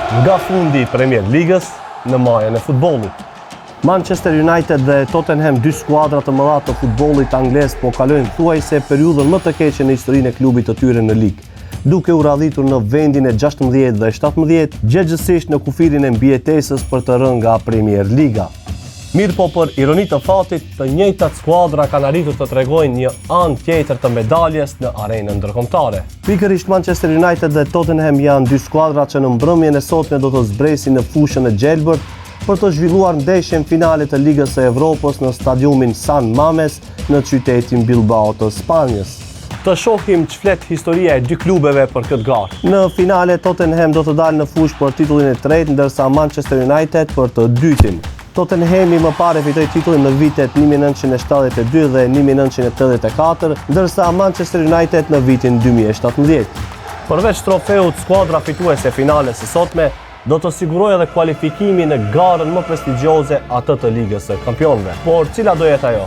nga fundi i Premier Ligës në majën e futbollit. Manchester United dhe Tottenham, dy skuadra të mëdha të futbollit anglez, po kalojnë thuajse periudhën më të keqe në historinë e klubit të tyre në ligë, duke u radhitur në vendin e 16 dhe 17, gjërgjësisht në kufirin e mbijetesës për të rënë nga Premier Liga. Mirë po për ironi të fatit, të njëjtat skuadra kanë arritur të tregojnë një anë tjetër të medaljes në arenën ndërkombëtare. Pikërisht Manchester United dhe Tottenham janë dy skuadra që në mbrëmjen e sotme do të zbresin në fushën e gjelbërt për të zhvilluar ndeshjen finale të Ligës së Evropës në stadiumin San Mames në qytetin Bilbao të Spanjës. Të shohim ç'flet historia e dy klubeve për këtë garë. Në finale Tottenham do të dalë në fushë për titullin e tretë, ndërsa Manchester United për të dytin. Tottenhami më parë fitoi titullin në vitet 1972 dhe 1984, ndërsa Manchester United në vitin 2017. Përveç trofeut, skuadra fituese e finales së sotme do të sigurojë edhe kualifikimin në garën më prestigjioze, atë të Ligës së Kampionëve. Por cila do jetë ajo?